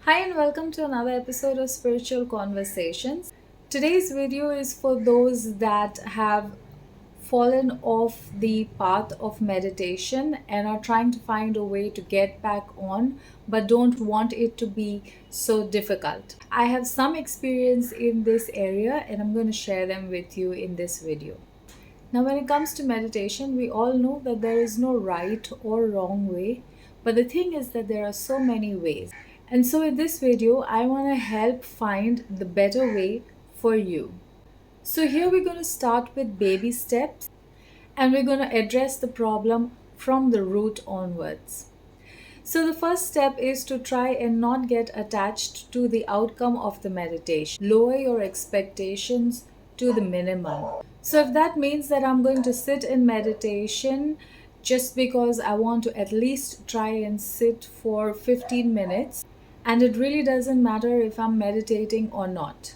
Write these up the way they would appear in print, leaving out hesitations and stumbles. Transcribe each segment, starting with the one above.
Hi and welcome to another episode of Spiritual Conversations. Today's video is for those that have fallen off the path of meditation and are trying to find a way to get back on but don't want it to be so difficult. I have some experience in this area and I'm going to share them with you in this video. Now, when it comes to meditation, we all know that there is no right or wrong way, but the thing is that there are so many ways. And so, in this video, I want to help find the better way for you. So, here we're going to start with baby steps and we're going to address the problem from the root onwards. So, the first step is to try and not get attached to the outcome of the meditation. Lower your expectations to the minimum. So, if that means that I'm going to sit in meditation just because I want to at least try and sit for 15 minutes, and it really doesn't matter if I'm meditating or not.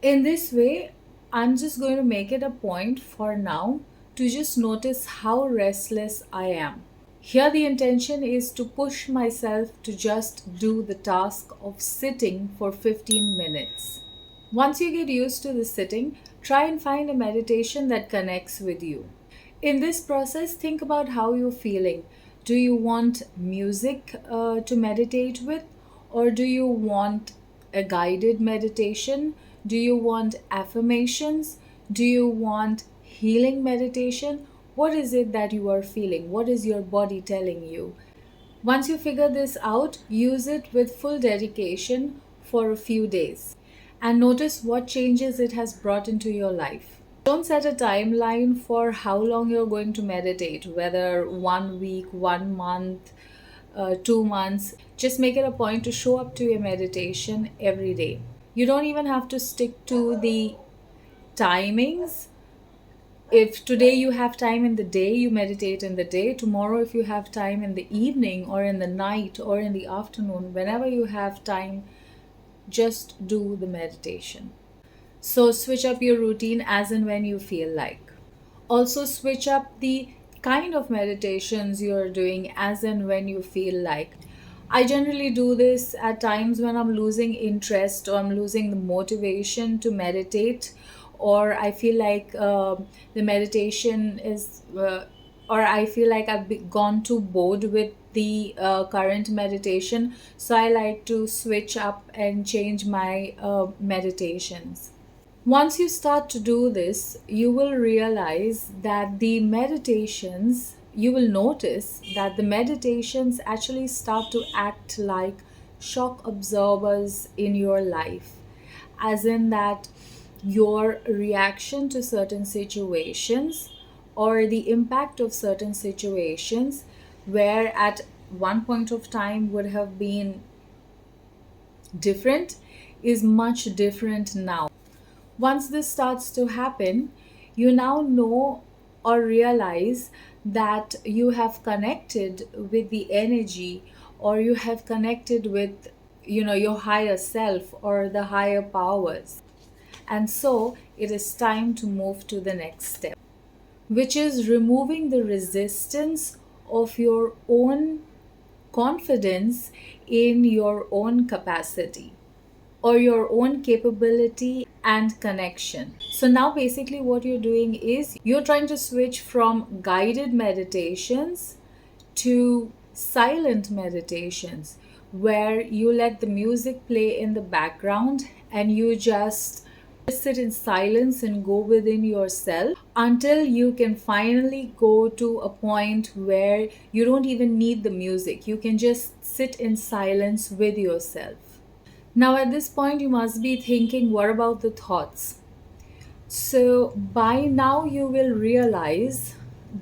In this way, I'm just going to make it a point for now to just notice how restless I am. Here, the intention is to push myself to just do the task of sitting for 15 minutes. Once you get used to the sitting, try and find a meditation that connects with you. In this process, think about how you're feeling. Do you want music to meditate with, or do you want a guided meditation? Do you want affirmations? Do you want healing meditation? What is it that you are feeling? What is your body telling you? Once you figure this out, use it with full dedication for a few days and notice what changes it has brought into your life. Don't set a timeline for how long you're going to meditate, whether 1 week, 1 month, 2 months. Just make it a point to show up to your meditation every day. You don't even have to stick to the timings. If today you have time in the day, you meditate in the day. Tomorrow, if you have time in the evening or in the night or in the afternoon, whenever you have time, just do the meditation. So switch up your routine as and when you feel like. Also switch up the kind of meditations you're doing as and when you feel like. I generally do this at times when I'm losing interest or I'm losing the motivation to meditate, or I feel like the meditation is, or I feel like gone too bored with the current meditation. So I like to switch up and change my meditations. Once you start to do this, you will realize that you will notice that the meditations actually start to act like shock absorbers in your life, as in that your reaction to certain situations or the impact of certain situations, where at one point of time would have been different, is much different now. Once this starts to happen, you now know or realize that you have connected with the energy, or you have connected with your higher self or the higher powers. And so it is time to move to the next step, which is removing the resistance of your own confidence in your own capacity or your own capability and connection. So now basically what you're doing is you're trying to switch from guided meditations to silent meditations, where you let the music play in the background and you just sit in silence and go within yourself until you can finally go to a point where you don't even need the music. You can just sit in silence with yourself. Now, at this point, you must be thinking, what about the thoughts? So, by now, you will realize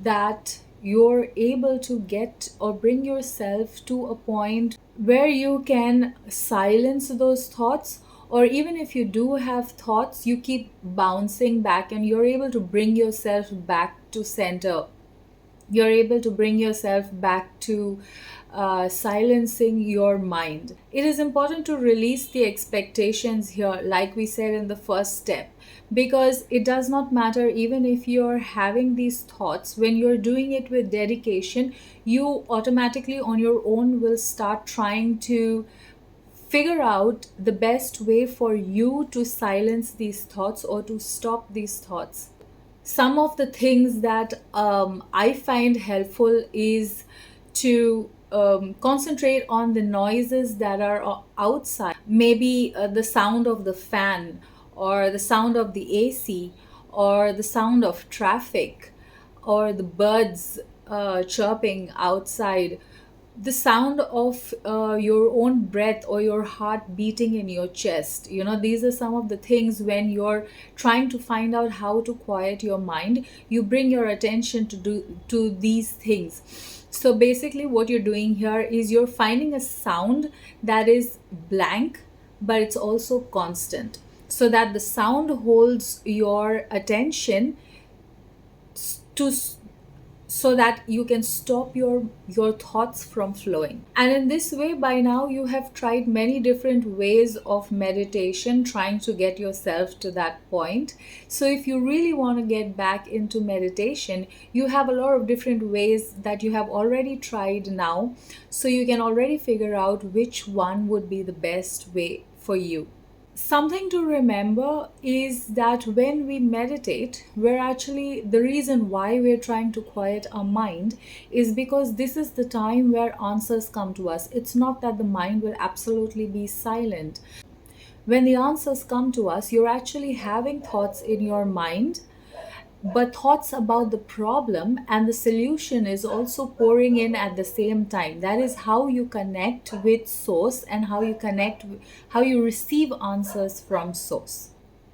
that you're able to get or bring yourself to a point where you can silence those thoughts, or even if you do have thoughts, you keep bouncing back and you're able to bring yourself back to center. You're able to bring yourself back to silencing your mind. It is important to release the expectations here, like we said in the first step, because it does not matter even if you're having these thoughts. When you're doing it with dedication, you automatically on your own will start trying to figure out the best way for you to silence these thoughts or to stop these thoughts. Some of the things that I find helpful is to concentrate on the noises that are outside. Maybe the sound of the fan, or the sound of the AC, or the sound of traffic, or the birds chirping outside, the sound of your own breath or your heart beating in your chest. These are some of the things when you're trying to find out how to quiet your mind, you bring your attention to these things. So basically what you're doing here is you're finding a sound that is blank, but it's also constant, so that the sound holds your attention to so that you can stop your thoughts from flowing. And in this way, by now you have tried many different ways of meditation, trying to get yourself to that point. So if you really want to get back into meditation, you have a lot of different ways that you have already tried now, so you can already figure out which one would be the best way for you. Something to remember is that when we meditate, the reason why we're trying to quiet our mind is because this is the time where answers come to us. It's not that the mind will absolutely be silent. When the answers come to us, you're actually having thoughts in your mind, but thoughts about the problem and the solution is also pouring in at the same time. That is how you connect with source, and how you receive answers from source.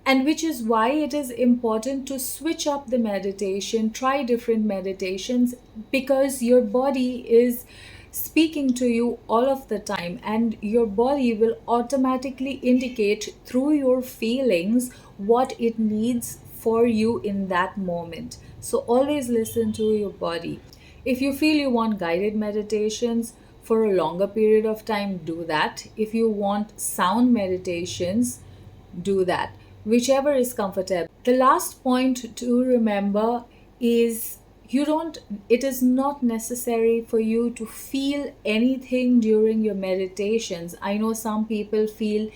And which is why it is important to switch up the meditation, try different meditations, because your body is speaking to you all of the time, and your body will automatically indicate through your feelings what it needs for you in that moment. So always listen to your body. If you feel you want guided meditations for a longer period of time, do that. If you want sound meditations, do that. Whichever is comfortable. The last point to remember is it is not necessary for you to feel anything during your meditations. I know some people feel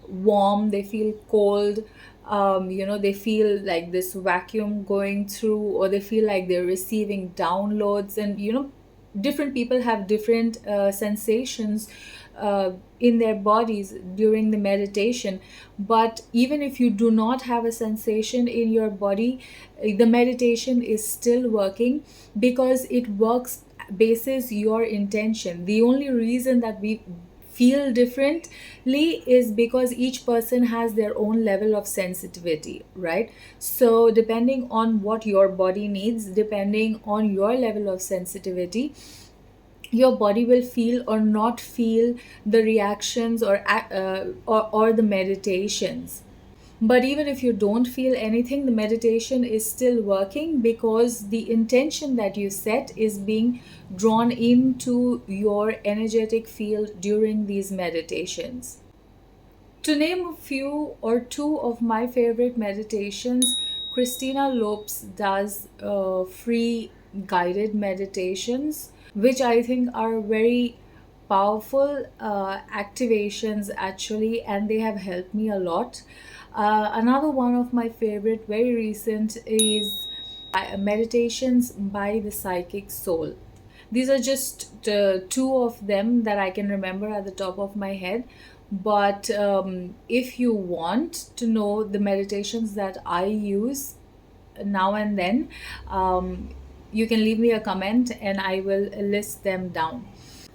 warm, they feel cold, they feel like this vacuum going through, or they feel like they're receiving downloads, and different people have different sensations in their bodies during the meditation. But even if you do not have a sensation in your body, the meditation is still working, because it works basis your intention. The only reason that we feel differently is because each person has their own level of sensitivity, right? So depending on what your body needs, depending on your level of sensitivity, your body will feel or not feel the reactions or the meditations. But even if you don't feel anything, the meditation is still working, because the intention that you set is being drawn into your energetic field during these meditations. To name a few or two of my favorite meditations, Christina Lopes does free guided meditations, which I think are very powerful activations actually, and they have helped me a lot. Another one of my favorite, very recent, is meditations by the psychic soul. These are just two of them that I can remember at the top of my head. But if you want to know the meditations that I use now and then, you can leave me a comment and I will list them down.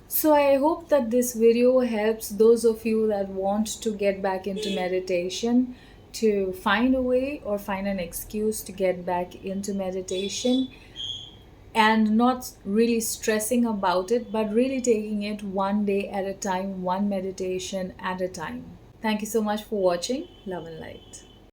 So I hope that this video helps those of you that want to get back into meditation, to find a way or find an excuse to get back into meditation, and not really stressing about it, but really taking it one day at a time, one meditation at a time. Thank you so much for watching. Love and light.